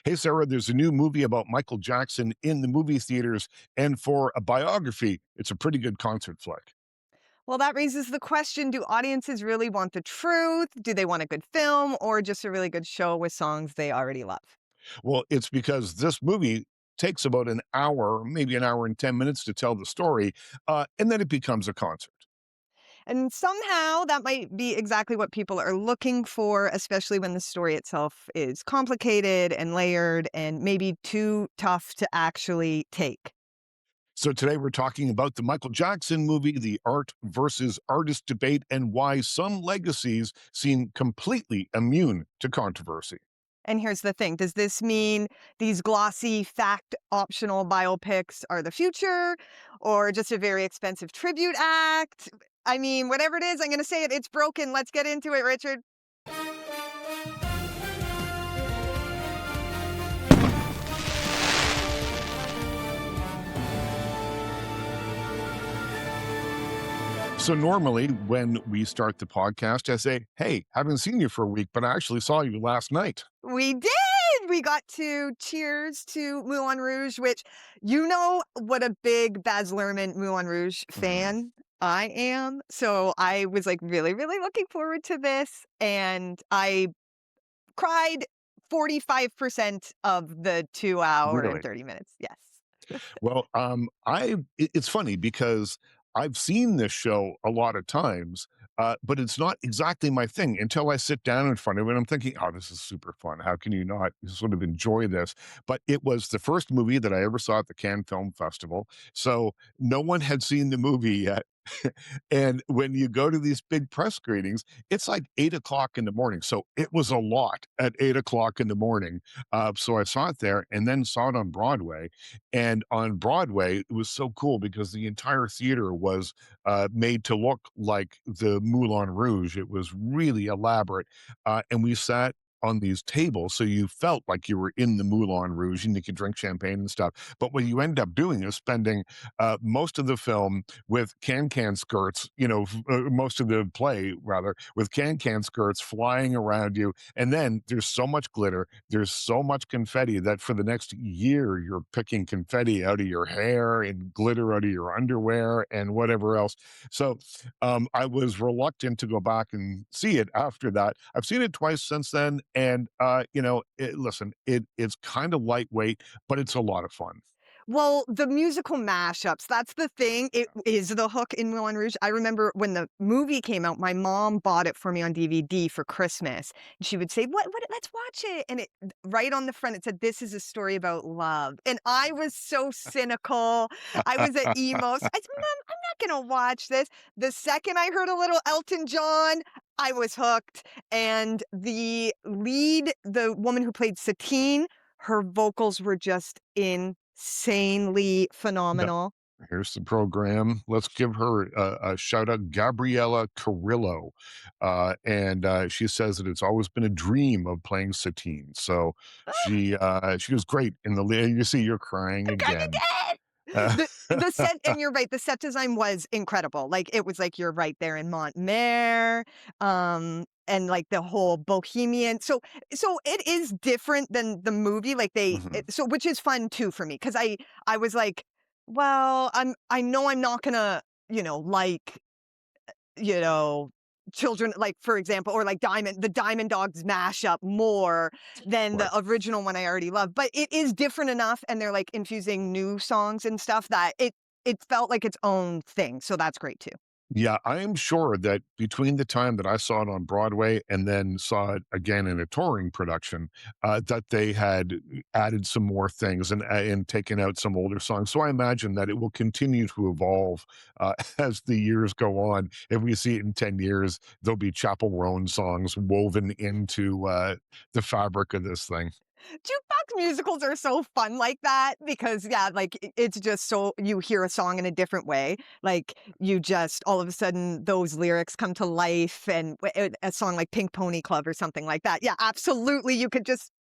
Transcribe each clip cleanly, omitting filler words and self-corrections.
Hey, Sarah, there's a new movie about Michael Jackson in the movie theaters, and for a biography, it's a pretty good concert flick. Well, that raises the question, do audiences really want the truth? Do they want a good film or just a really good show with songs they already love? Well, it's because this movie takes about an hour, maybe an hour and 10 minutes to tell the story, and then it becomes a concert. And somehow that might be exactly what people are looking for, especially when the story itself is complicated and layered and maybe too tough to actually take. So today we're talking about the Michael Jackson movie, the art versus artist debate, and why some legacies seem completely immune to controversy. And here's the thing, does this mean these glossy, fact optional biopics are the future or just a very expensive tribute act? I mean, whatever it is, I'm going to say it. It's broken. Let's get into it, Richard. So normally when we start the podcast, I say, "Hey, haven't seen you for a week, but I actually saw you last night." We did. We got to cheers to Moulin Rouge, which you know what a big Baz Luhrmann Moulin Rouge Mhm. fan I am. So I was like really, really looking forward to this. And I cried 45% of the 2 hour and Really? 30 minutes. Yes. Well, it's funny because I've seen this show a lot of times, but it's not exactly my thing until I sit down in front of it. And I'm thinking, "Oh, this is super fun. How can you not sort of enjoy this?" But it was the first movie that I ever saw at the Cannes Film Festival, so no one had seen the movie yet. And when you go to these big press screenings, it's like 8 o'clock in the morning. So it was a lot at 8 o'clock in the morning. So I saw it there and then saw it on Broadway. And on Broadway, it was so cool because the entire theater was made to look like the Moulin Rouge. It was really elaborate. And we sat on these tables. So you felt like you were in the Moulin Rouge and you could drink champagne and stuff. But what you end up doing is spending most of the film with can skirts, most of the play rather, with can skirts flying around you. And then there's so much glitter, there's so much confetti that for the next year, you're picking confetti out of your hair and glitter out of your underwear and whatever else. So I was reluctant to go back and see it after that. I've seen it twice since then. And, listen, it's kind of lightweight, but it's a lot of fun. Well, the musical mashups, that's the thing. It is the hook in Moulin Rouge. I remember when the movie came out, my mom bought it for me on DVD for Christmas. And she would say, "What? Let's watch it." And it right on the front, it said, "This is a story about love." And I was so cynical. I was at emo. So I said, "Mom, I'm not going to watch this." The second I heard a little Elton John, I was hooked. And the lead, the woman who played Satine, her vocals were just insanely phenomenal. Here's the program. Let's give her a shout out, Gabriella Carrillo. And she says that it's always been a dream of playing Satine. So she was great in the lead. You see, you're crying I'm crying again. again! Uh, The set and you're right, the set design was incredible. Like, it was like you're right there in Montmere, and, like, the whole bohemian so it is different than the movie, like, mhm. so which is fun too for me because I was like, "Well, I know I'm not gonna, like, you know, children like, for example, or like the Diamond Dogs mashup more than the Right. original one I already love, but it is different enough, and they're, like, infusing new songs and stuff that it felt like its own thing, so that's great too. Yeah, I am sure that between the time that I saw it on Broadway and then saw it again in a touring production, that they had added some more things and taken out some older songs. So I imagine that it will continue to evolve as the years go on. If we see it in 10 years, there'll be Chapel Roan songs woven into the fabric of this thing. Jukebox musicals are so fun like that because, yeah, like, it's just so you hear a song in a different way, like, you just all of a sudden, those lyrics come to life and a song like Pink Pony Club or something like that. Yeah, absolutely, you could just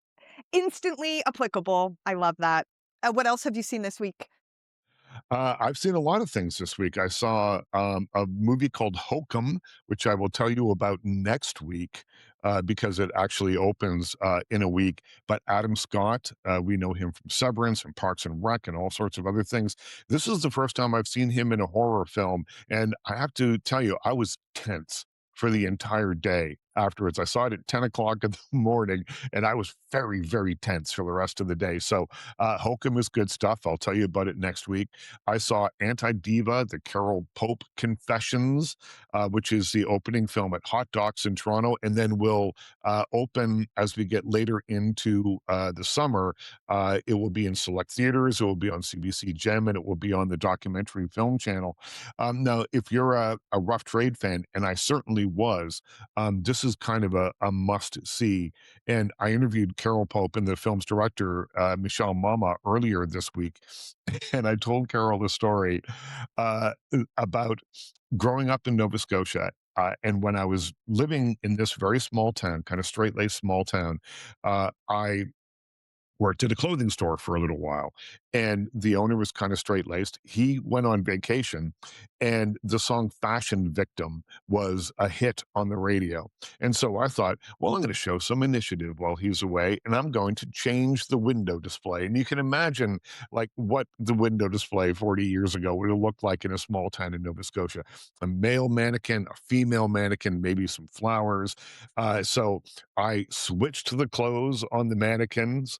instantly applicable. I love that. What else have you seen this week? I've seen a lot of things this week. I saw a movie called Hokum, which I will tell you about next week. because it actually opens in a week. But Adam Scott, we know him from Severance and Parks and Rec and all sorts of other things. This is the first time I've seen him in a horror film, and I have to tell you, I was tense for the entire day afterwards. I saw it at 10 o'clock in the morning, and I was very, very tense for the rest of the day. So, Hokum is good stuff. I'll tell you about it next week. I saw Anti Diva, the Carol Pope Confessions, which is the opening film at Hot Docs in Toronto, and then will open as we get later into the summer. It will be in select theaters, it will be on CBC Gem, and it will be on the Documentary Film Channel. Now, if you're a Rough Trade fan, and I certainly was, this is kind of a must see. And I interviewed Carol Pope and the film's director, Michelle Mama, earlier this week. And I told Carol the story about growing up in Nova Scotia. And when I was living in this very small town, kind of straight laced small town, I worked at a clothing store for a little while, and the owner was kind of straight laced. He went on vacation, and the song Fashion Victim was a hit on the radio. And so I thought, well, I'm going to show some initiative while he's away, and I'm going to change the window display. And you can imagine like what the window display 40 years ago would have looked like in a small town in Nova Scotia. A male mannequin, a female mannequin, maybe some flowers. So I switched the clothes on the mannequins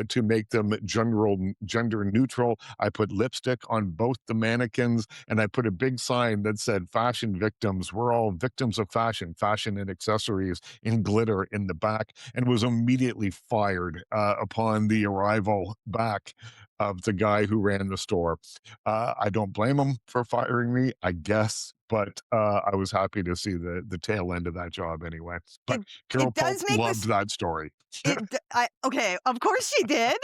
to make them gender neutral. I put lipstick on both the mannequins, and I put a big sign that said "Fashion Victims." We're all victims of fashion, fashion and accessories in glitter in the back, and was immediately fired upon the arrival back of the guy who ran the store. I don't blame him for firing me, I guess, but I was happy to see the tail end of that job anyway. But It Carol it Pope does make loved this that story. okay, of course she did.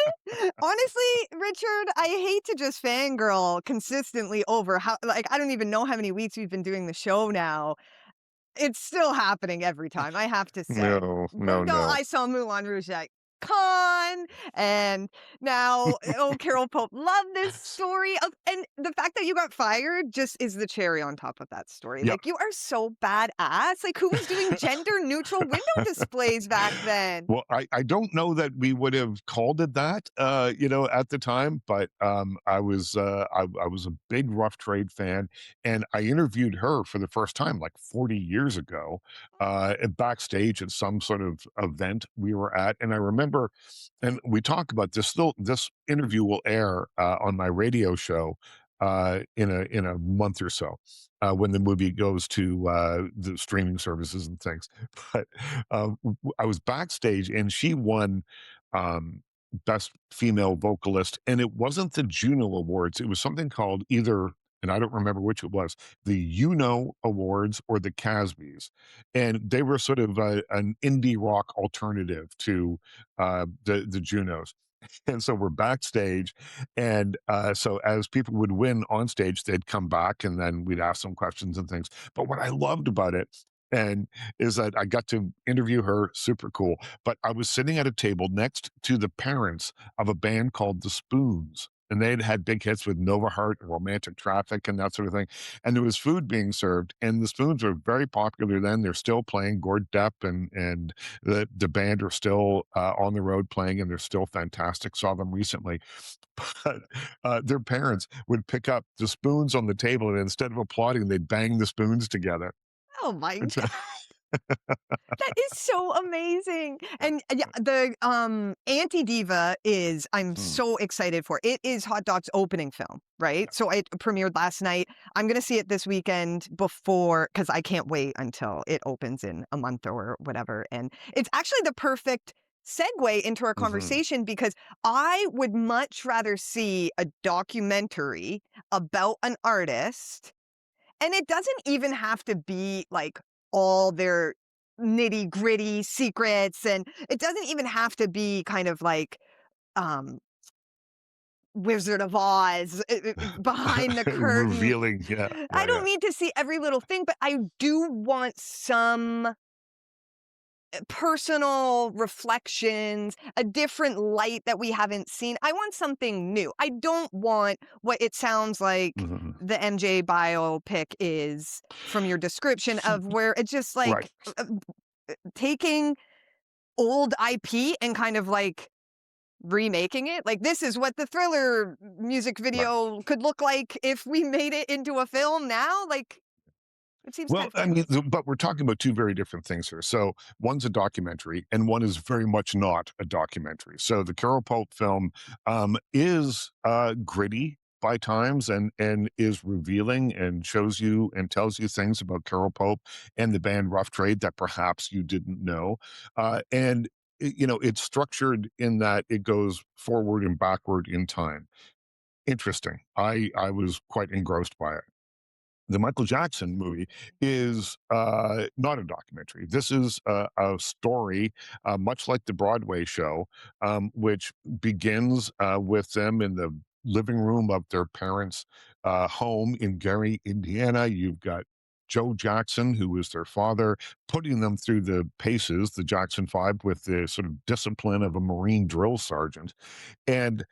Honestly, Richard, I hate to just fangirl consistently over how like, I don't even know how many weeks we've been doing the show now. It's still happening every time, I have to say. No, But no, no, no. I saw Moulin Rouge at Cannes, and now, oh, Carol Pope, love this story of and the fact that you got fired just is the cherry on top of that story. Yep. Like, you are so badass. Like, who was doing gender neutral window displays back then? Well, I don't know that we would have called it that, at the time, but, I was a big Rough Trade fan, and I interviewed her for the first time, like, 40 years ago, backstage at some sort of event we were at, and I remember and we talk about this interview will air, on my radio show, in a month or so, when the movie goes to, the streaming services and things. But, I was backstage and she won best female vocalist, and it wasn't the Juno Awards. It was something called either, and I don't remember which it was, the Awards or the Casbys, and they were sort of an indie rock alternative to the Junos. And so we're backstage, and so as people would win on stage, they'd come back, and then we'd ask them questions and things. But what I loved about it, and is that I got to interview her, super cool. But I was sitting at a table next to the parents of a band called The Spoons. And they'd had big hits with Nova Heart and Romantic Traffic and that sort of thing. And there was food being served. And the Spoons were very popular then. They're still playing. Gord Depp and the band are still on the road playing, and they're still fantastic. Saw them recently. But their parents would pick up the spoons on the table, and instead of applauding, they'd bang the spoons together. Oh my And so god, that is so amazing, and, yeah, the, Anti-Diva is I'm Hmm, so excited for. It is Hot Dog's opening film, right? So it premiered last night. I'm gonna see it this weekend before because I can't wait until it opens in a month or whatever, and it's actually the perfect segue into our mhm. conversation because I would much rather see a documentary about an artist, and it doesn't even have to be, like, all their nitty-gritty secrets, and it doesn't even have to be kind of like, um, Wizard of Oz, behind the curtain. Revealing, yeah, I yeah, don't yeah. need to see every little thing, but I do want some personal reflections, a different light that we haven't seen. I want something new. I don't want what it sounds like Mhm. the MJ biopic is from your description of where it's just Right. like taking old IP and kind of, like, remaking it. Like, this is what the Thriller music Right. video could look like if we made it into a film now, like, it seems kind Well, of I mean, careless. but we're talking about two very different things here. So one's a documentary, and one is very much not a documentary. So the Carol Pope film is gritty by times, and is revealing and shows you and tells you things about Carol Pope and the band Rough Trade that perhaps you didn't know. And it's structured in that it goes forward and backward in time. Interesting. I was quite engrossed by it. The Michael Jackson movie is not a documentary. This is a story, much like the Broadway show, which begins with them in the living room of their parents' home in Gary, Indiana. You've got Joe Jackson, who was their father, putting them through the paces, the Jackson Five, with the sort of discipline of a Marine drill sergeant. And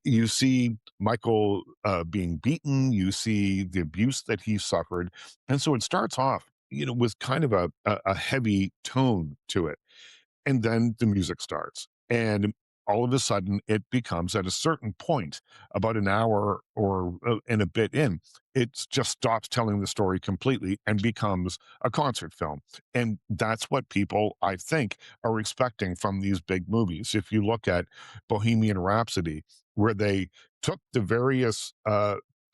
you see Michael being beaten, you see the abuse that he suffered. And so it starts off, with kind of a heavy tone to it. And then the music starts. And all of a sudden, it becomes at a certain point, about an hour or and a bit in, it just stops telling the story completely and becomes a concert film. And that's what people, I think, are expecting from these big movies. If you look at Bohemian Rhapsody, where they took the various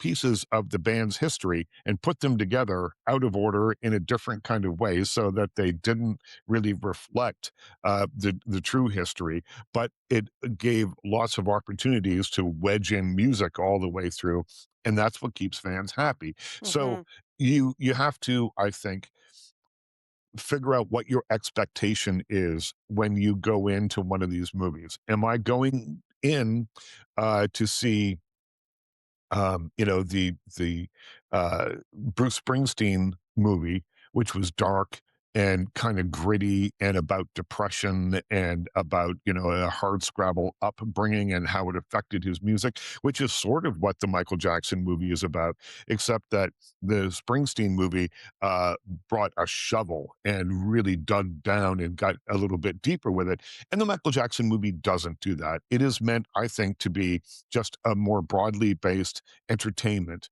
pieces of the band's history and put them together out of order in a different kind of way so that they didn't really reflect the true history, but it gave lots of opportunities to wedge in music all the way through, and that's what keeps fans happy. So Mhm. you have to, I think, figure out what your expectation is when you go into one of these movies. Am I going in to see Bruce Springsteen movie, which was dark and kind of gritty and about depression and about, a hardscrabble upbringing and how it affected his music, which is sort of what the Michael Jackson movie is about, except that the Springsteen movie brought a shovel and really dug down and got a little bit deeper with it. And the Michael Jackson movie doesn't do that. It is meant, I think, to be just a more broadly based entertainment.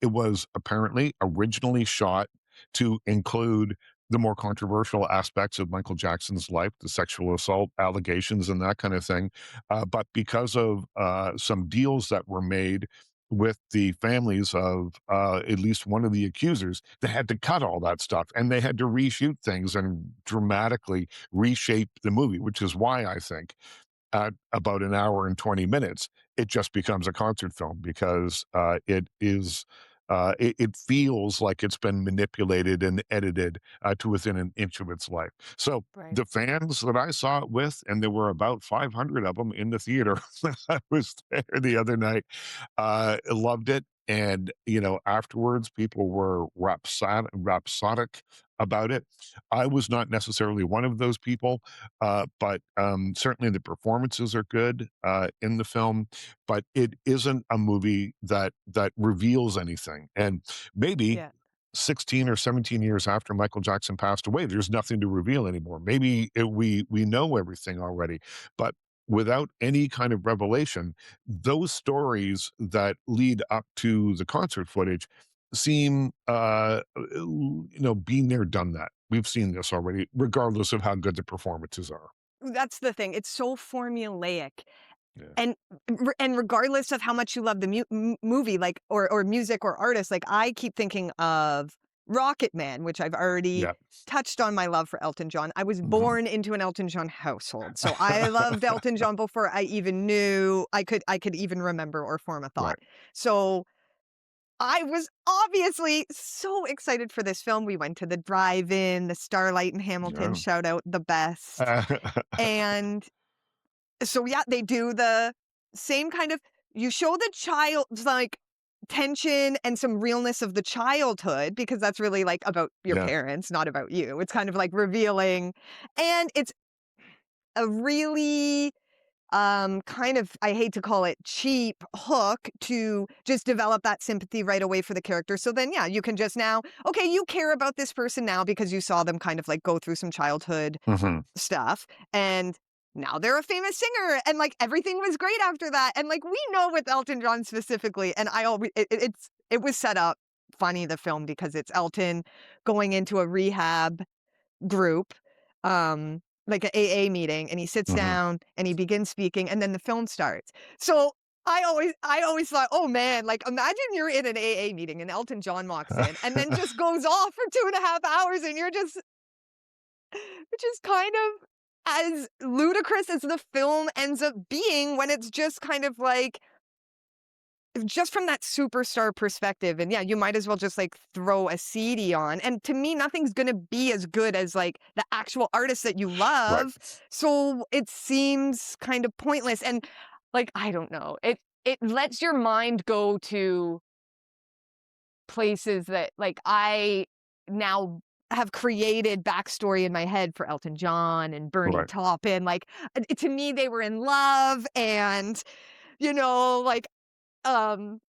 It was apparently originally shot to include the more controversial aspects of Michael Jackson's life, the sexual assault allegations and that kind of thing. But because of some deals that were made with the families of at least one of the accusers, they had to cut all that stuff and they had to reshoot things and dramatically reshape the movie, which is why I think at about an hour and 20 minutes, it just becomes a concert film because it feels like it's been manipulated and edited to within an inch of its life. So Right. the fans that I saw it with, and there were about 500 of them in the theater when I was there the other night, loved it. And, afterwards, people were rhapsodic about it. I was not necessarily one of those people, but certainly the performances are good in the film, but it isn't a movie that reveals anything. And maybe Yeah. 16 or 17 years after Michael Jackson passed away, there's nothing to reveal anymore. Maybe we know everything already, but without any kind of revelation, those stories that lead up to the concert footage seem, been there, done that. We've seen this already, regardless of how good the performances are. That's the thing, it's so formulaic, Yeah. and regardless of how much you love the movie, like, or music or artist, like, I keep thinking of Rocket Man, which I've already Yeah. touched on my love for Elton John. I was Mhm. born into an Elton John household, so I loved Elton John before I even knew I could even remember or form a thought. Right. So, I was obviously so excited for this film. We went to the drive-in, the Starlight in Hamilton, Yeah. shout out the best, and so, yeah, they do the same kind of, you show the child's, like, tension and some realness of the childhood because that's really, like, about your Yeah. parents, not about you. It's kind of, like, revealing, and it's a really, kind of, I hate to call it cheap hook to just develop that sympathy right away for the character. So then, yeah, you can just now, okay, you care about this person now because you saw them kind of like go through some childhood Mhm. stuff. And now they're a famous singer. And like everything was great after that. And like we know with Elton John specifically, and I always, it was set up funny, the film, because it's Elton going into a rehab group, like a AA meeting, and he sits Mhm. down and he begins speaking, and then the film starts. So I always thought, oh man, like imagine you're in an AA meeting and Elton John walks in and then just goes off for 2.5 hours and you're just, which is kind of as ludicrous as the film ends up being when it's just kind of like just from that superstar perspective, and yeah, you might as well just, like, throw a CD on, and to me, nothing's gonna be as good as, like, the actual artist that you Right. love, so it seems kind of pointless, and, like, I don't know, it lets your mind go to places that, like, I now have created backstory in my head for Elton John and Bernie Right. Taupin, like, to me, they were in love and, like, um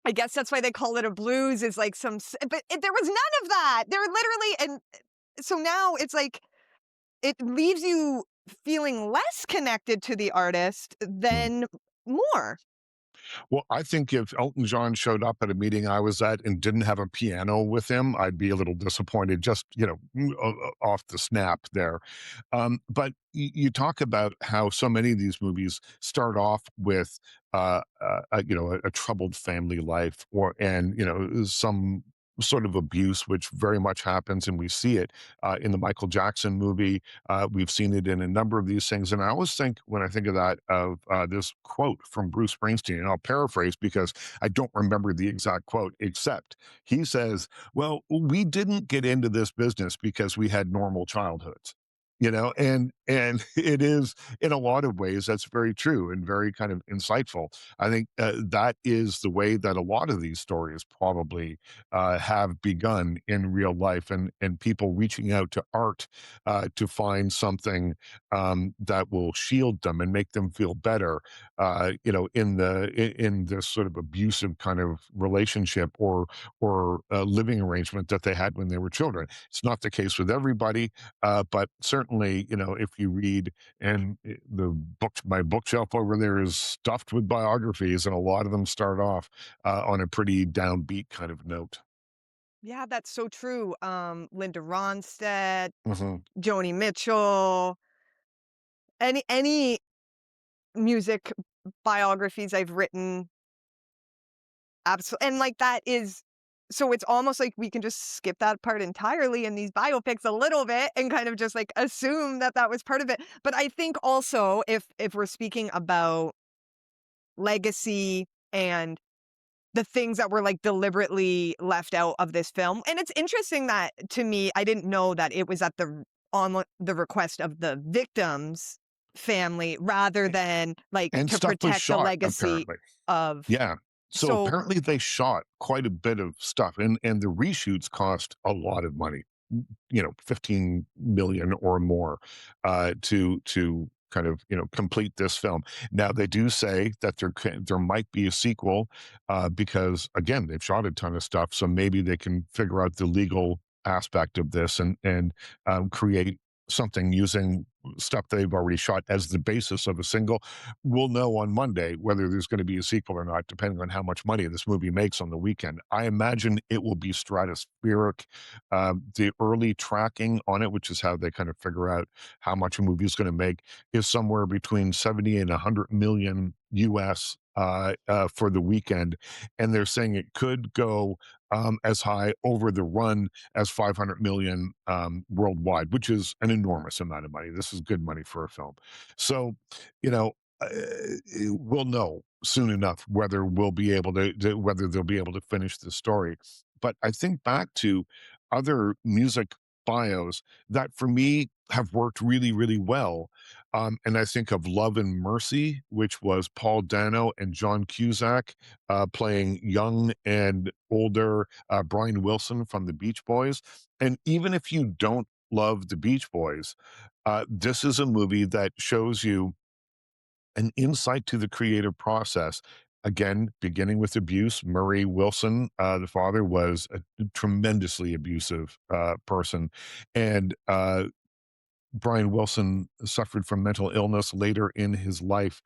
I guess that's why they call it a blues is like but there was none of that. There literally and so now it's like it leaves you feeling less connected to the artist Mm. than more. Well, I think if Elton John showed up at a meeting I was at and didn't have a piano with him, I'd be a little disappointed just, off the snap there. But you talk about how so many of these movies start off with, a troubled family life some sort of abuse, which very much happens, and we see it in the Michael Jackson movie. We've seen it in a number of these things, and I always think when I think of that of this quote from Bruce Springsteen, and I'll paraphrase because I don't remember the exact quote, except he says, "Well, we didn't get into this business because we had normal childhoods." And it is in a lot of ways that's very true and very kind of insightful. I think that is the way that a lot of these stories probably have begun in real life, and people reaching out to art to find something that will shield them and make them feel better, in this sort of abusive kind of relationship or living arrangement that they had when they were children. It's not the case with everybody, but certainly, if you read and my bookshelf over there is stuffed with biographies, and a lot of them start off on a pretty downbeat kind of note. Yeah, that's so true. Linda Ronstadt, Mhm. Joni Mitchell, any music biographies I've written. And, like, that is so it's almost like we can just skip that part entirely in these biopics a little bit and kind of just, like, assume that that was part of it. But I think also if we're speaking about legacy and the things that were, like, deliberately left out of this film, and it's interesting that to me, I didn't know that it was at the request of the victim's family rather than, like, And to stuff was protect the shot, legacy apparently. of Yeah. So so apparently they shot quite a bit of stuff, and the reshoots cost a lot of money, 15 million or more, to kind of, complete this film. Now they do say that there might be a sequel, because again, they've shot a ton of stuff, so maybe they can figure out the legal aspect of this and create something using stuff they've already shot as the basis of a single. We'll know on Monday whether there's going to be a sequel or not, depending on how much money this movie makes on the weekend. I imagine it will be stratospheric. The early tracking on it, which is how they kind of figure out how much a movie is going to make, is somewhere between 70 and 100 million US for the weekend. And they're saying it could go as high over the run as 500 million worldwide, which is an enormous amount of money. This is good money for a film. So, you know, uh, we'll know soon enough whether we'll be able whether they'll be able to finish the story. But I think back to other music bios that for me have worked really, really well. And I think of Love and Mercy, which was Paul Dano and John Cusack playing young and older Brian Wilson from the Beach Boys. And even if you don't love the Beach Boys, this is a movie that shows you an insight to the creative process. Again, beginning with abuse, Murray Wilson, the father, was a tremendously abusive person, and Brian Wilson suffered from mental illness later in his life.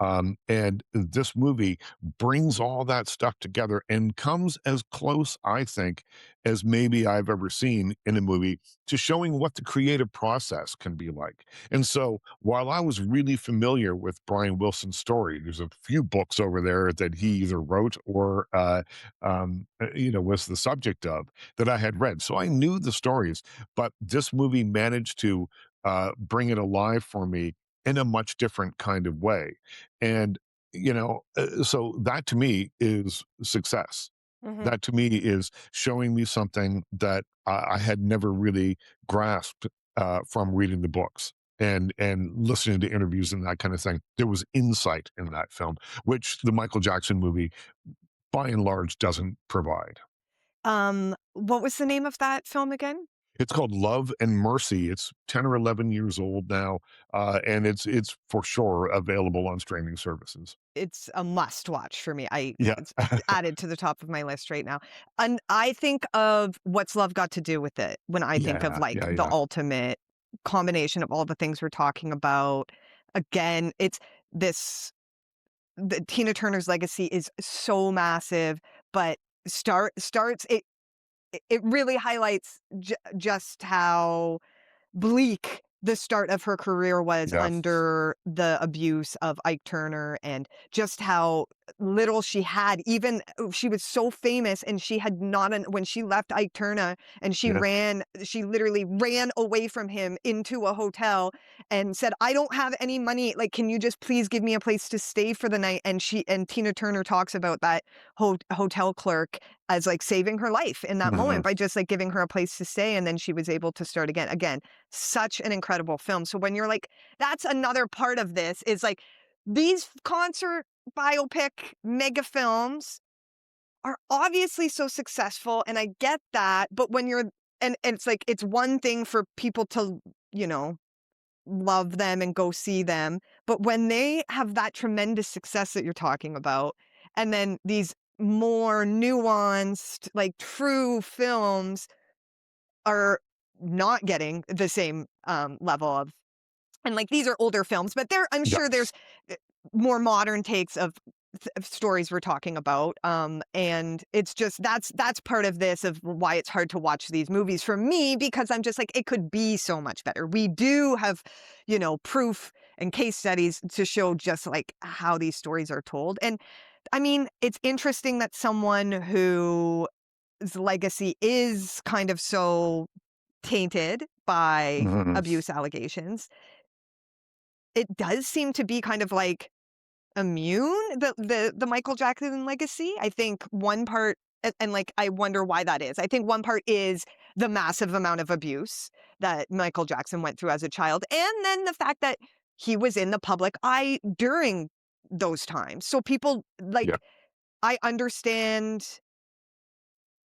And this movie brings all that stuff together and comes as close, I think, as maybe I've ever seen in a movie to showing what the creative process can be like. And so while I was really familiar with Brian Wilson's story, there's a few books over there that he either wrote or, was the subject of that I had read. So I knew the stories, but this movie managed to bring it alive for me in a much different kind of way. And, so that to me is success. Mhm. That to me is showing me something that I had never really grasped from reading the books and listening to interviews and that kind of thing. There was insight in that film, which the Michael Jackson movie, by and large, doesn't provide. What was the name of that film again? It's called Love and Mercy. It's 10 or 11 years old now, and it's for sure available on streaming services. It's a must watch for me. Yeah. It's added to the top of my list right now. And I think of What's Love Got to Do with It when I think of Yeah, like yeah, the yeah. ultimate combination of all the things we're talking about. Again, it's this the Tina Turner's legacy is so massive, but starts it really highlights just how bleak the start of her career was Yes. under the abuse of Ike Turner and just how little she had. Even she was so famous and she had not an when she left Ike Turner and Yes. she literally ran away from him into a hotel and said, "I don't have any money. Like, can you just please give me a place to stay for the night?" And Tina Turner talks about that hotel clerk as like saving her life in that moment Mhm. by just like giving her a place to stay, and then she was able to start again. Again, such an incredible film. So when you're like, that's another part of this is like these concert biopic mega films are obviously so successful, and I get that. But when you're and it's like it's one thing for people to, you know, love them and go see them, but when they have that tremendous success that you're talking about, and then these more nuanced, like true films are not getting the same, level of and, like, these are older films, but I'm sure there's, Yes. eh, more modern takes of stories we're talking about, and it's just that's part of this of why it's hard to watch these movies for me because I'm just like, "It could be so much better." We do have, proof and case studies to show just, like, how these stories are told, and, I mean, it's interesting that someone whose legacy is kind of so tainted by Mhm. abuse allegations, it does seem to be kind of like immune, the Michael Jackson legacy. I think one part and, like, I wonder why that is. I think one part is the massive amount of abuse that Michael Jackson went through as a child, and then the fact that he was in the public eye during those times. So people Yeah. like, I understand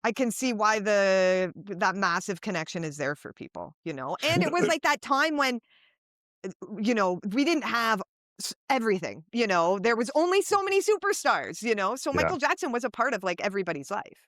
I can see why that massive connection is there for people, you know? And No, it was like that time when, we didn't have everything, there was only so many superstars, so yeah. Michael Jackson was a part of like everybody's life.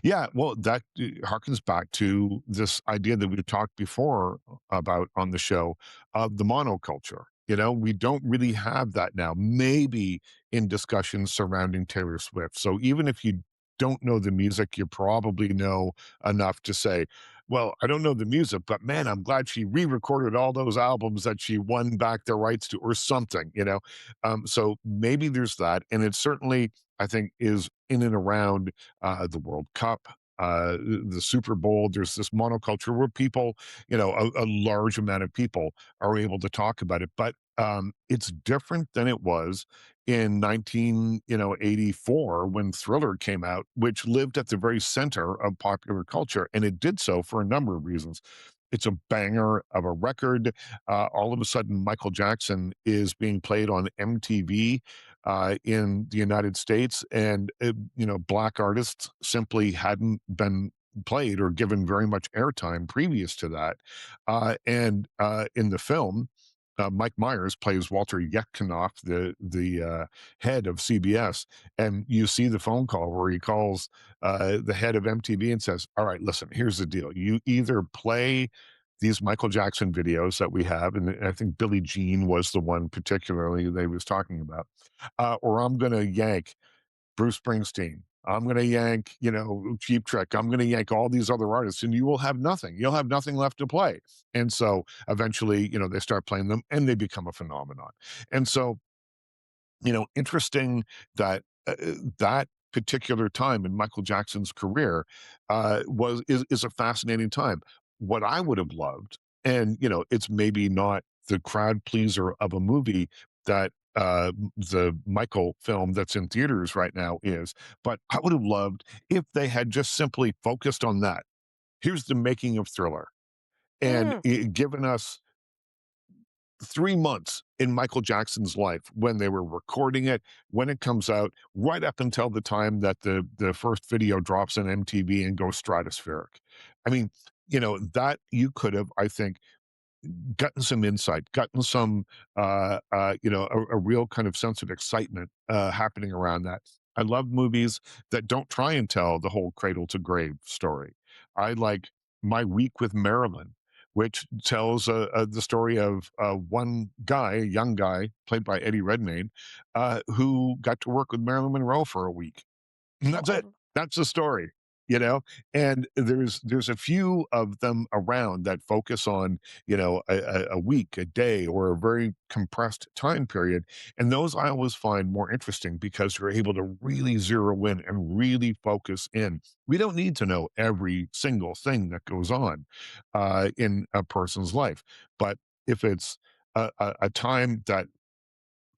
Yeah, well, that harkens back to this idea that we've talked before about on the show of the monoculture. We don't really have that now, maybe in discussions surrounding Taylor Swift. So even if you don't know the music, you probably know enough to say, well, I don't know the music, but man, I'm glad she re recorded all those albums that she won back the rights to, or something. So maybe there's that. And it certainly, I think, is in and around the World Cup, the Super Bowl. There's this monoculture where people, a large amount of people are able to talk about it. But it's different than it was in 1984 when Thriller came out, which lived at the very center of popular culture, and it did so for a number of reasons. It's a banger of a record. All of a sudden, Michael Jackson is being played on MTV in the United States, and black artists simply hadn't been played or given very much airtime previous to that. And in the film, Mike Myers plays Walter Yekanoff, the head of CBS, and you see the phone call where he calls the head of MTV and says, "All right, listen, here's the deal. You either play these Michael Jackson videos that we have," and I think Billie Jean was the one particularly they was talking about, "or I'm going to yank Bruce Springsteen. I'm going to yank, Cheap Trick. I'm going to yank all these other artists, and you will have nothing. You'll have nothing left to play." And so eventually, they start playing them, and they become a phenomenon. And so, interesting that that particular time in Michael Jackson's career was is a fascinating time. What I would have loved, and it's maybe not the crowd pleaser of a movie that the Michael film that's in theaters right now is, but I would have loved if they had just simply focused on that. Here's the making of Thriller, and Mm. given us 3 months in Michael Jackson's life when they were recording it, when it comes out, right up until the time that the first video drops on MTV and goes stratospheric. I mean, that you could have, I think, gotten some insight, gotten some, a real kind of sense of excitement happening around that. I love movies that don't try and tell the whole cradle to grave story. I like My Week with Marilyn, which tells the story of one guy, a young guy played by Eddie Redmayne, who got to work with Marilyn Monroe for a week. And Oh, that's it. That's the story, you know? And there's a few of them around that focus on, a week, a day, or a very compressed time period. And those I always find more interesting because you're able to really zero in and really focus in. We don't need to know every single thing that goes on in a person's life. But if it's a time that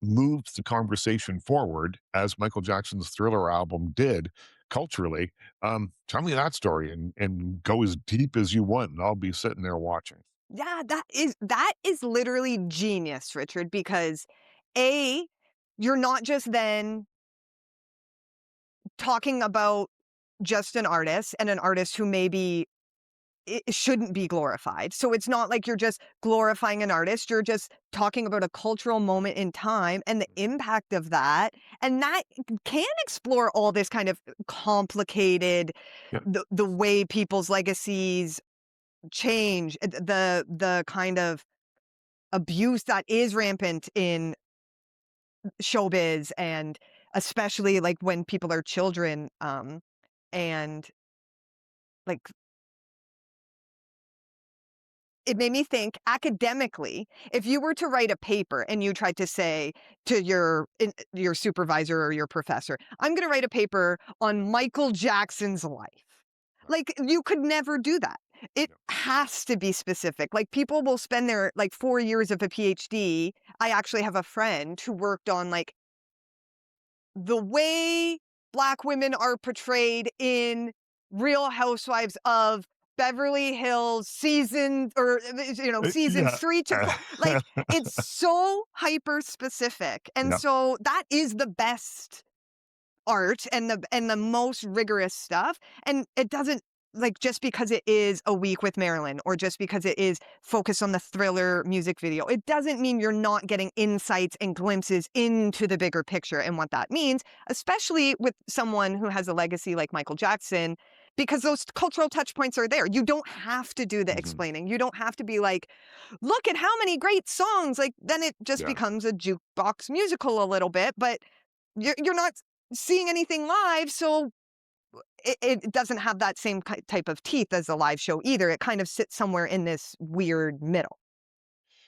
moves the conversation forward as Michael Jackson's Thriller album did culturally, tell me that story and go as deep as you want, and I'll be sitting there watching. yeah, that is literally genius, Richard, because A, you're not just then talking about just an artist and an artist who maybe it shouldn't be glorified. So it's not like you're just glorifying an artist, you're just talking about a cultural moment in time and the impact of that, and that can explore all this kind of complicated Yeah, the way people's legacies change, the kind of abuse that is rampant in showbiz, and especially, like, when people are children, and, like, it made me think academically, if you were to write a paper and you tried to say to your supervisor or your professor, "I'm gonna write a paper on Michael Jackson's life." right. Like, you could never do that. It Yeah. has to be specific. Like, people will spend their, like, 4 years of a PhD. I actually have a friend who worked on, like, the way Black women are portrayed in Real Housewives of Beverly Hills seasons Yeah. 3 to 4. Like, it's so hyper specific, and Yeah. so that is the best art and the most rigorous stuff, and it doesn't, like, just because it is A Week with Marilyn or just because it is focused on the Thriller music video, it doesn't mean you're not getting insights and glimpses into the bigger picture and what that means, especially with someone who has a legacy like Michael Jackson, because those cultural touch points are there. You don't have to do the Mhm. explaining. You don't have to be like, "Look at how many great songs," like, then it just Yeah. becomes a jukebox musical a little bit, but you're not seeing anything live, so it doesn't have that same type of teeth as a live show either. It kind of sits somewhere in this weird middle.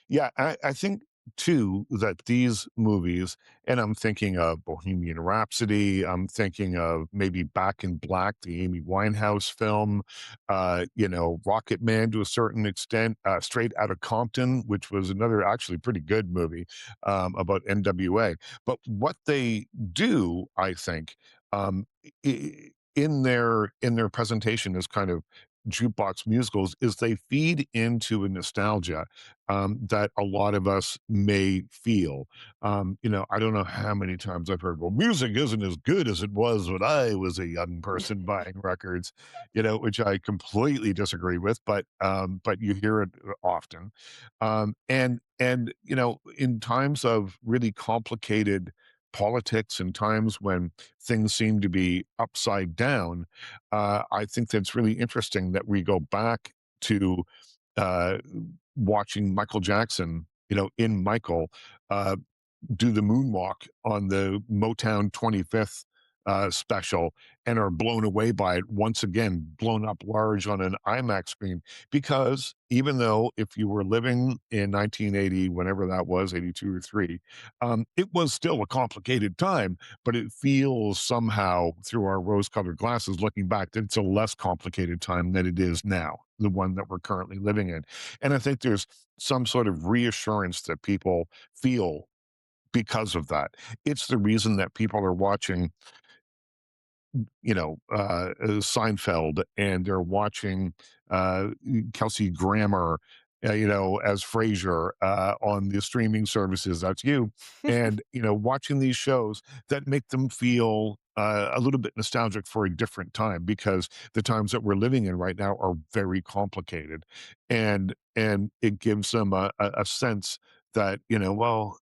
Yeah, I think too that these movies, and I'm thinking of Bohemian Rhapsody, I'm thinking of maybe Back in Black, the Amy Winehouse film, Rocket Man to a certain extent, Straight Outta Compton, which was another actually pretty good movie about NWA. But what they do, I think, in their presentation is kind of jukebox musicals is they feed into a nostalgia that a lot of us may feel. I don't know how many times I've heard, well, music isn't as good as it was when I was a young person buying records, which I completely disagree with, but you hear it often. And in times of really complicated politics and times when things seem to be upside down, I think that's really interesting that we go back to uh, watching Michael Jackson, in Michael, uh, do the moonwalk on the Motown 25th special and are blown away by it once again, blown up large on an IMAX screen. Because even though if you were living in 1980, whenever that was, 82 or 3, it was still a complicated time, but it feels somehow through our rose colored glasses looking back that it's a less complicated time than it is now, the one that we're currently living in. And I think there's some sort of reassurance that people feel because of that. It's the reason that people are watching, Seinfeld, and they're watching uh, Kelsey Grammer, as Frasier on the streaming services. That's you, and watching these shows that make them feel a little bit nostalgic for a different time because the times that we're living in right now are very complicated, and it gives them a sense that well,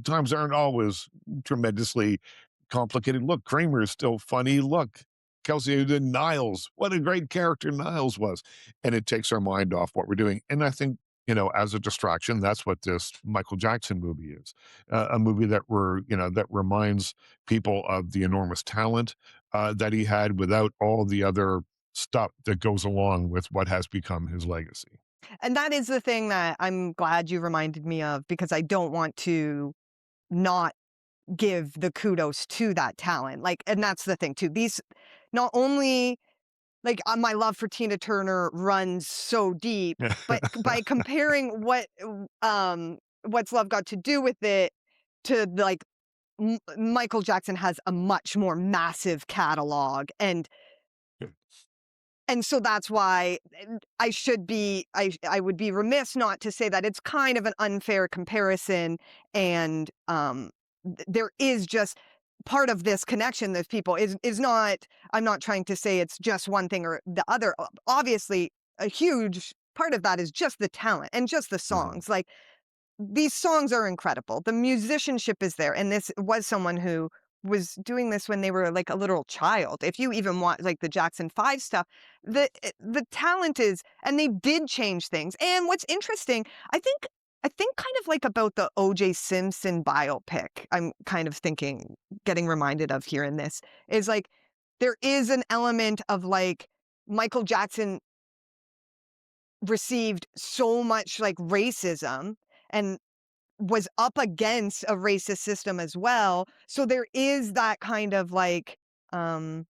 times aren't always tremendously complicated. Look, Kramer is still funny. Look, Kelsey did Niles. What a great character Niles was. And it takes our mind off what we're doing. And I think, as a distraction, that's what this Michael Jackson movie is. A movie that reminds people of the enormous talent that he had without all the other stuff that goes along with what has become his legacy. And that is the thing that I'm glad you reminded me of because I don't want to not give the kudos to that talent. Like, and that's the thing too. These not only like my love for Tina Turner runs so deep, but by comparing what's love got to do with it to like Michael Jackson has a much more massive catalog and so that's why I would be remiss not to say that it's kind of an unfair comparison and, there is just part of this connection that people is not I'm not trying to say it's just one thing or the other. Obviously, a huge part of that is just the talent and just the Mhm. songs, like, these songs are incredible. The musicianship is there, and this was someone who was doing this when they were, like, a literal child. If you even want, like, the Jackson 5 stuff, the talent is and they did change things, and what's interesting, I think kind of like about the O.J. Simpson biopic, I'm kind of thinking getting reminded of here in this, is, like, there is an element of, like, Michael Jackson received so much, like, racism and was up against a racist system as well. So there is that kind of like, um,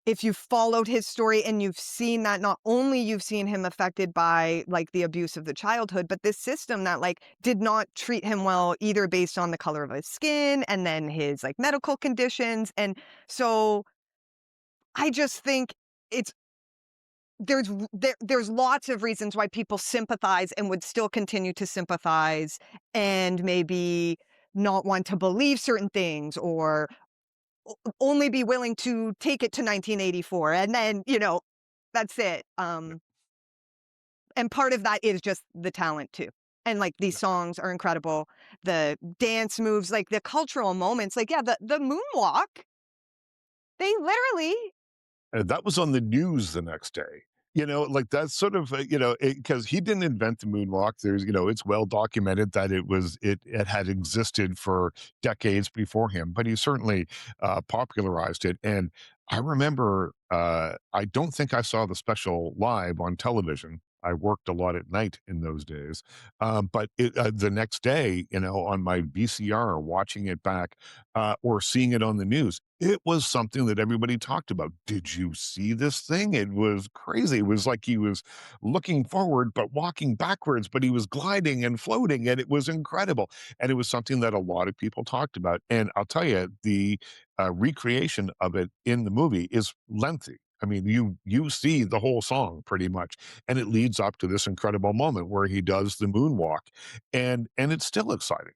if you followed his story and you've seen that not only you've seen him affected by like the abuse of the childhood, but this system that like did not treat him well either based on the color of his skin and then his like medical conditions. And so I just think it's there's lots of reasons why people sympathize and would still continue to sympathize and maybe not want to believe certain things or only be willing to take it to 1984 and then, that's it. And part of that is just the talent too. And like these songs are incredible. The dance moves, like the cultural moments, like yeah, the moonwalk, they literally That was on the news the next day. Like that's sort of, because he didn't invent the moonwalk. It's well documented that it had existed for decades before him, but he certainly popularized it. And I remember, I don't think I saw the special live on television. I worked a lot at night in those days. But the next day, on my VCR, watching it back or seeing it on the news, it was something that everybody talked about. Did you see this thing? It was crazy. It was like he was looking forward, but walking backwards, but he was gliding and floating, and it was incredible. And it was something that a lot of people talked about. And I'll tell you, the recreation of it in the movie is lengthy. I mean, you see the whole song pretty much, and it leads up to this incredible moment where he does the moonwalk, and it's still exciting.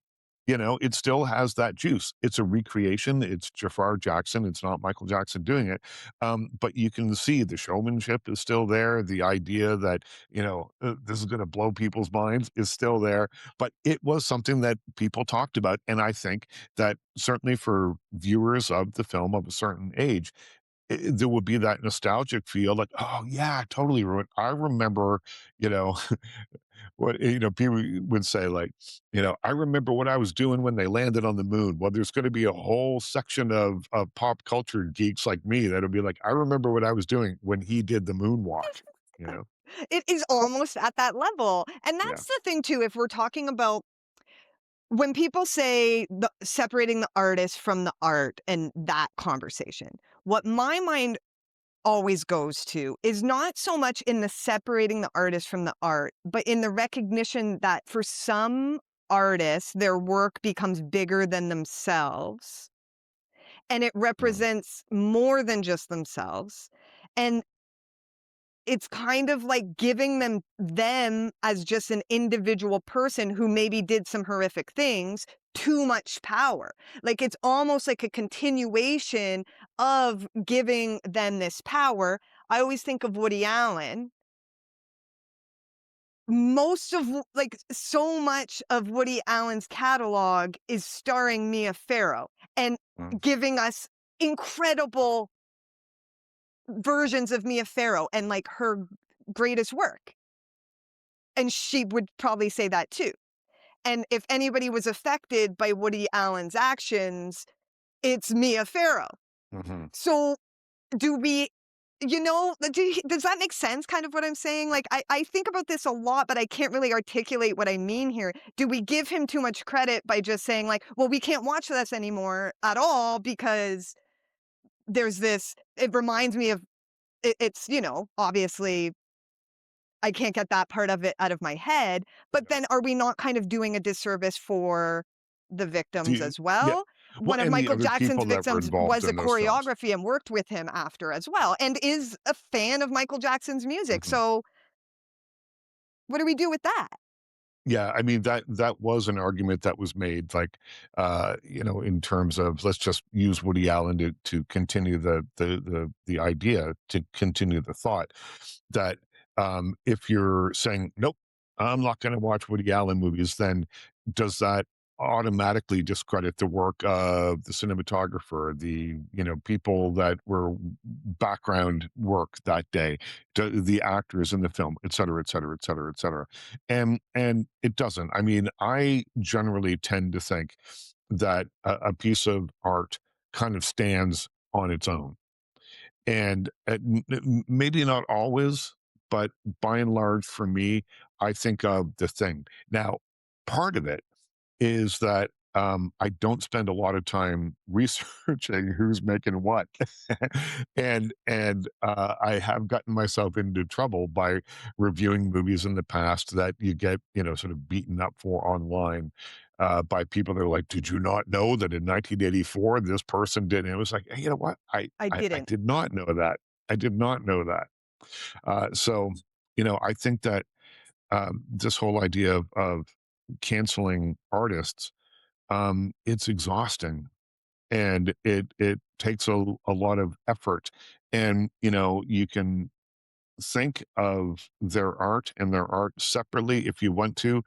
You know, it still has that juice. It's a recreation. It's Jafar Jackson. It's not Michael Jackson doing it, but you can see the showmanship is still there. The idea that this is going to blow people's minds is still there. But it was something that people talked about, and I think that certainly for viewers of the film of a certain age, there would be that nostalgic feel like, "Oh, yeah, totally ruined." I remember, you know, people would say, like, "I remember what I was doing when they landed on the moon." Well, there's gonna be a whole section of pop culture geeks like me that'll be like, "I remember what I was doing when he did the moonwalk," you know? It is almost at that level, and Yeah. that's the thing too, if we're talking about when people say separating the artist from the art and that conversation, what my mind always goes to is not so much in the separating the artist from the art, but in the recognition that for some artists, their work becomes bigger than themselves, and it Mm, represents more than just themselves, and it's kind of like giving them as just an individual person who maybe did some horrific things, too much power. Like, it's almost like a continuation of giving them this power. I always think of Woody Allen. Most of like, so much of Woody Allen's catalog is starring Mia Farrow and mm, giving us incredible versions of Mia Farrow and, like, her greatest work. And she would probably say that too. And if anybody was affected by Woody Allen's actions, it's Mia Farrow. mhm. So do we does that make sense kind of what I'm saying? Like, I think about this a lot, but I can't really articulate what I mean here. Do we give him too much credit by just saying like, well, we can't watch this anymore at all because there's this, it reminds me of it's, obviously I can't get that part of it out of my head, but Yeah. then are we not kind of doing a disservice for the victims The as Yeah. well? Well, One of and the Michael other Jackson's people that were victims involved was a in those films. choreography and worked with him after as well, and is a fan of Michael Jackson's music, Mhm. so what do we do with that? Yeah, I mean, that was an argument that was made, like, in terms of let's just use Woody Allen to continue the idea, to continue the thought that, if you're saying, "Nope, I'm not gonna watch Woody Allen movies," then does that automatically discredit the work of the cinematographer, people that were background work that day, the actors in the film, et cetera, et cetera, et cetera, et cetera? And it doesn't. I mean, I generally tend to think that a piece of art kind of stands on its own, and maybe not always, but by and large, for me, I think of The Thing. Now, part of it is that, I don't spend a lot of time researching who's making what. And I have gotten myself into trouble by reviewing movies in the past that you get, sort of beaten up for online, by people that are like, "Did you not know that in 1984 this person did," and it was like, "Hey, you know what? I I didn't. did not know that. I did not know that." So, I think that, this whole idea of canceling artists, it's exhausting, and it takes a lot of effort, and you can think of their art and their art separately if you want to,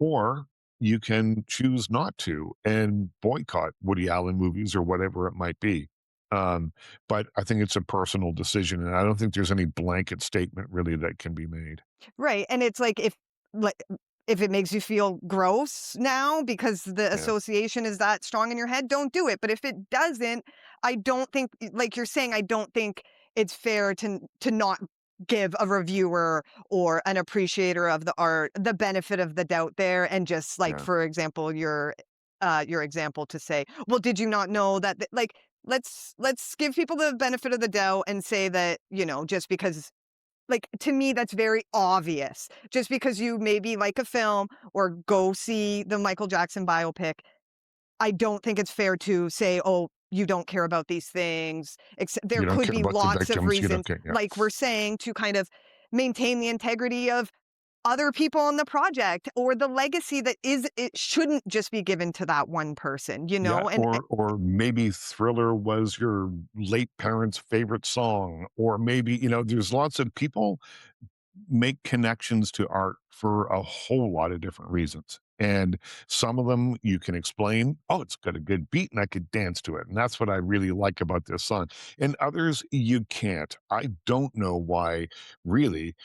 or you can choose not to and boycott Woody Allen movies or whatever it might be. But I think it's a personal decision, and I don't think there's any blanket statement really that can be made. Right, and it's like, if it makes you feel gross now because the Yeah, association is that strong in your head, don't do it, but if it doesn't, I don't think like you're saying, I don't think it's fair to not give a reviewer or an appreciator of the art the benefit of the doubt there, and just, like, yeah, for example, your example to say, "Well, did you not know that," like, let's give people the benefit of the doubt and say that, just because like, to me, that's very obvious. Just because you maybe like a film or yeah, go see the Michael Jackson biopic, I don't think it's fair to say, "Oh, you don't care about these things. There You don't could care be about the lots of victims, you don't reasons, care, yeah. like we're saying, to kind of maintain the integrity of other people on the project or the legacy that is it shouldn't just be given to that one person, you Yeah, know? And or maybe Thriller was your late parents' favorite song, or maybe, there's lots of people make connections to art for a whole lot of different reasons. And some of them you can explain, oh, it's got a good beat and I could dance to it. And that's what I really like about this song. And others you can't. I don't know why, really,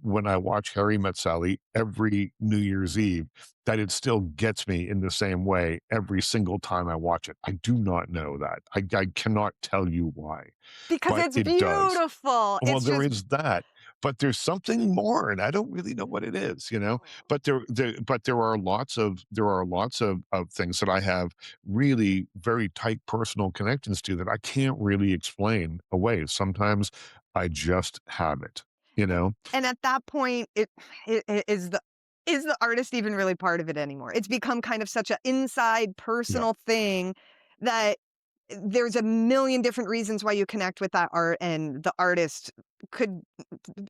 when I watch Harry Met Sally every New Year's Eve, that it still gets me in the same way every single time I watch it. I do not know that. I cannot tell you why, because but it's it does. beautiful. Well, It's there just is that, but there's something more, and I don't really know what it is, oh. but there are lots of things that I have really very tight personal connections to that I can't really explain away. Sometimes I just have it, you know? And at that point, it is the artist even really part of it anymore? It's become kind of such an inside Yeah. personal thing that there's a million different reasons why you connect with that art, and the artist could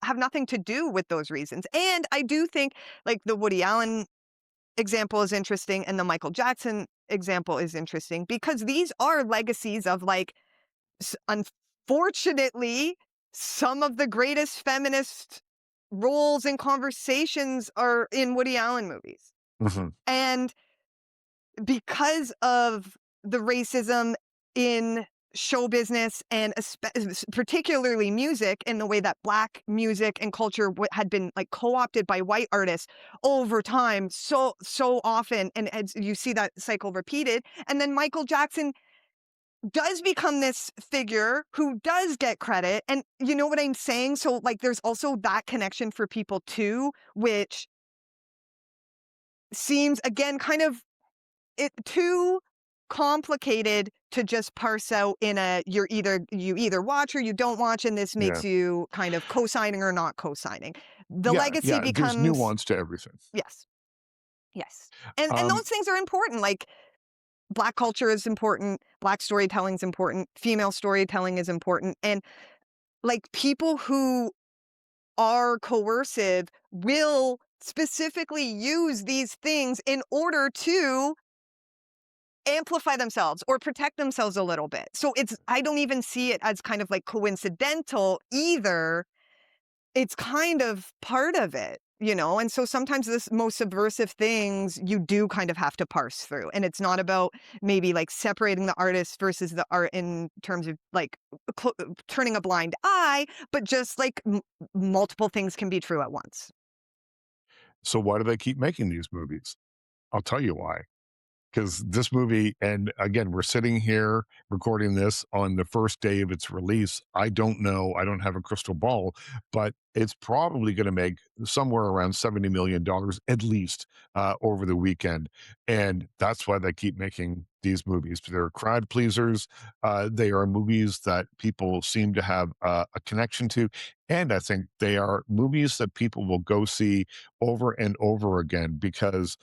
have nothing to do with those reasons. And I do think like the Woody Allen example is interesting and the Michael Jackson example is interesting because these are legacies of like unfortunately, some of the greatest feminist roles and conversations are in Woody Allen movies. Mhm. And because of the racism in show business and particularly music and the way that black music and culture had been like co-opted by white artists over time so often, and as you see that cycle repeated, and then Michael Jackson does become this figure who does get credit, and you know what I'm saying? So, like, there's also that connection for people too, which seems, again, kind of too complicated to just parse out in a you either watch or you don't watch, and this Yeah. makes you kind of co-signing or not co-signing. The Yeah, legacy yeah, there's becomes nuance to everything. yes, yes. And Um, those things are important, like, Black culture is important, Black storytelling is important, female storytelling is important, and like, people who are coercive will specifically use these things in order to amplify themselves or protect themselves a little bit. So it's I don't even see it as kind of, like, coincidental either. It's kind of part of it, you know? And so sometimes this most subversive things you do kind of have to parse through, and it's not about maybe, like, separating the artist versus the art in terms of, like, turning a blind eye, but just, like, multiple things can be true at once. so why do they keep making these movies? I'll tell you why. Because this movie, and again, we're sitting here recording this on the first day of its release. I don't know. I don't have a crystal ball, but it's probably going to make somewhere around $70 million at least over the weekend. And that's why they keep making these movies. They're crowd pleasers. They are movies that people seem to have a connection to. And I think they are movies that people will go see over and over again because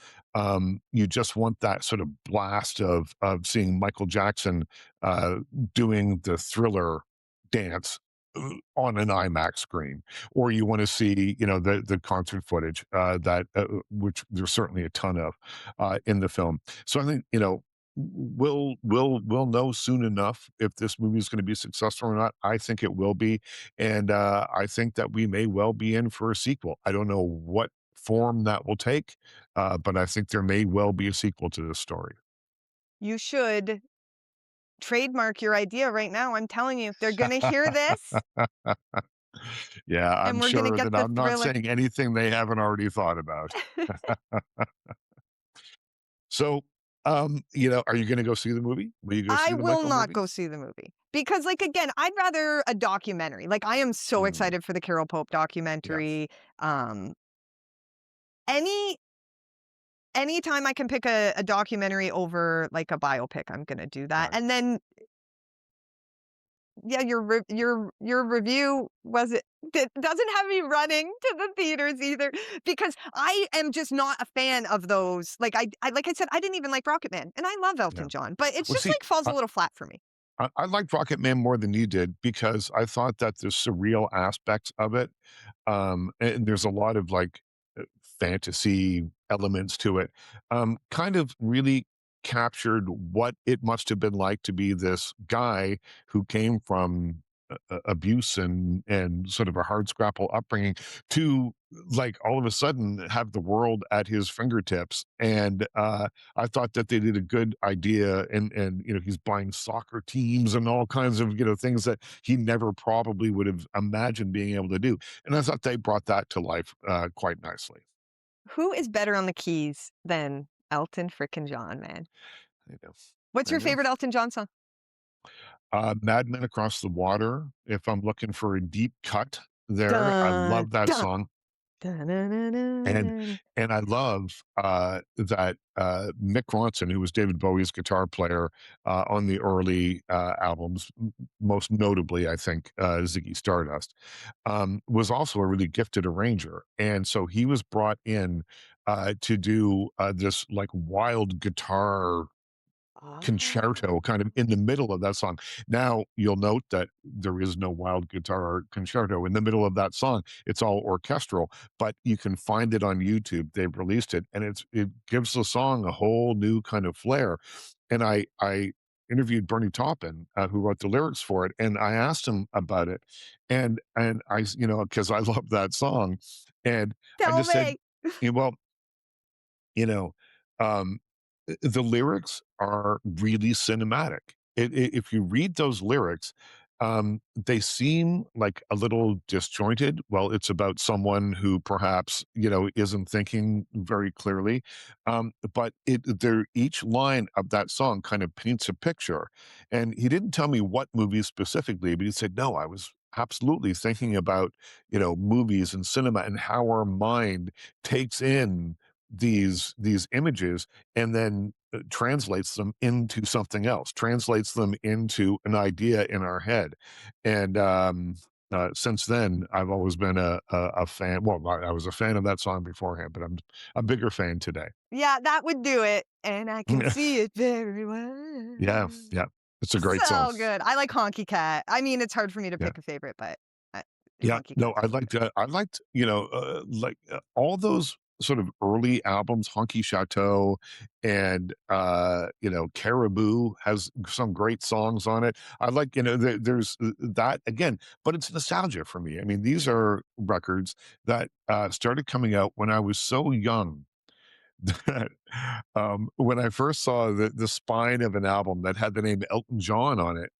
you just want that sort of blast of seeing Michael Jackson uh, doing the Thriller dance on an IMAX screen, or you want to see, the concert footage that which there's certainly a ton of in the film. So I think we'll know soon enough if this movie is going to be successful or not. I think it will be, and I think that we may well be in for a sequel. I don't know what form that will take, but I think there may well be a sequel to this story. You should trademark your idea right now, I'm telling you, they're gonna hear this, Yeah, I'm and we're gonna sure get that the I'm not Thriller. saying anything they haven't already thought about. So, are you gonna go see the movie? Will you go I see the will Michael not movie? go see the movie because, like, again, I'd rather a documentary. Like, I am so Mm, excited for the Carol Pope yes, documentary. Um, any anytime I can pick a documentary over, like, a biopic, I'm gonna do that. got it. And then, yeah, your review was it? That doesn't have me running to the theaters either, because I am just not a fan of those. Like, I like I said, I didn't even like Rocket Man, and I love Yeah. Elton John, but it's Well, just, see, like, falls a I little flat for me. I liked Rocket Man more than you did because I thought that the surreal aspects of it, and there's a lot of, like, fantasy elements to it, kind of really captured what it must have been like to be this guy who came from abuse and sort of a hardscrabble upbringing to, like, all of a sudden have the world at his fingertips, and, I thought that they did a good idea, and, he's buying soccer teams and all kinds of, things that he never probably would have imagined being able to do, and I thought they brought that to life, quite nicely. Who is better on the keys than Elton frickin' John, man? I know. What's I your know. favorite Elton John song? Mad Men Across the Water, if I'm looking for a deep cut there, I Dun, love that dun, song. dun, dun, dun, dun, And dun. and I love, that, Mick Ronson, who was David Bowie's guitar player, on the early, albums, most notably, I think, Ziggy Stardust, was also a really gifted arranger, and so he was brought in, to do, this, like, wild guitar concerto Oh. kind of in the middle of that song. Now, you'll note that there is no wild guitar concerto in the middle of that song. It's all orchestral, but you can find it on YouTube. They've released it, and it gives the song a whole new kind of flair. And I interviewed Bernie Taupin, who wrote the lyrics for it, and I asked him about it, and because I love that song, and I Tell just said, me. well, you know, um, the lyrics are really cinematic. If you read those lyrics, they seem like a little disjointed. Well, it's about someone who perhaps, isn't thinking very clearly. But they're each line of that song kind of paints a picture. And he didn't tell me what movie specifically, but he said, no, I was absolutely thinking about, movies and cinema and how our mind takes in these images and then translates them into something else, translates them into an idea in our head. And since then, I've always been a fan. Well, I was a fan of that song beforehand, but I'm a bigger fan today. Yeah, that would do it, and I can see it very Yeah, well. yeah, it's a great song. So good. I like Honky Cat. I mean, it's hard for me to Yeah. pick a favorite, but, uh, Yeah, Honky no, Cat's my favorite. I liked, all those sort of early albums, Honky Chateau and, Caribou has some great songs on it. I like, there's that again, but it's nostalgia for me. I mean, these are records that, started coming out when I was so young that, when I first saw the spine of an album that had the name Elton John on it,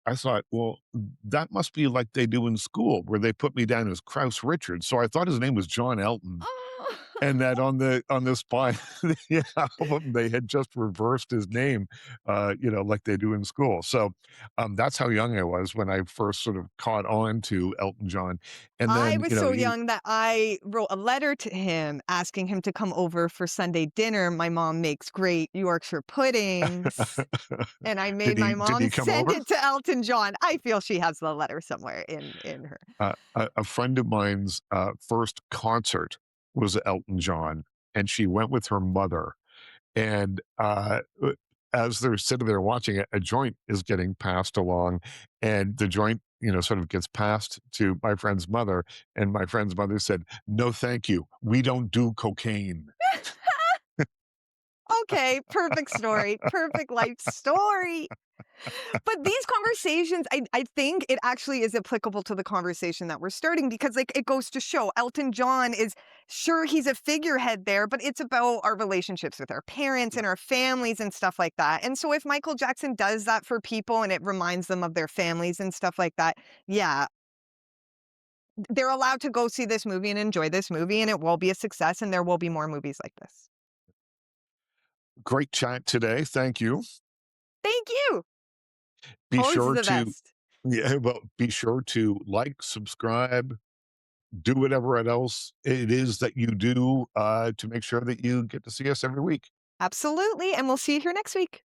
I thought, "Well, that must be like they do in school where they put me down as Crouse Richard." So I thought his name was John Elton, Oh. and that on the spine of the album, they had just reversed his name, like they do in school. So, that's how young I was when I first sort of caught on to Elton John. And I then, was so young that I wrote a letter to him asking him to come over for Sunday dinner. My mom makes great Yorkshire puddings, and I made did my he did mom he come send over? it to Elton John. I feel she has the letter somewhere in her. A friend of mine's, first concert was Elton John, and she went with her mother, and, as they're sitting there watching it, a joint is getting passed along, and the joint, sort of gets passed to my friend's mother, and my friend's mother said, "No, thank you. We don't do cocaine." Okay, perfect story, perfect life story. But these conversations, I think it actually is applicable to the conversation that we're starting because, like, it goes to show Elton John is sure he's a figurehead there, but it's about our relationships with our parents and our families and stuff like that. And so if Michael Jackson does that for people and it reminds them of their families and stuff like that, yeah, they're allowed to go see this movie and enjoy this movie, and it will be a success, and there will be more movies like this. Great chat today, thank you. Thank you. Be Always sure the to best. Yeah, well, be sure to like, subscribe, do whatever else it is that you do, to make sure that you get to see us every week. Absolutely. And we'll see you here next week.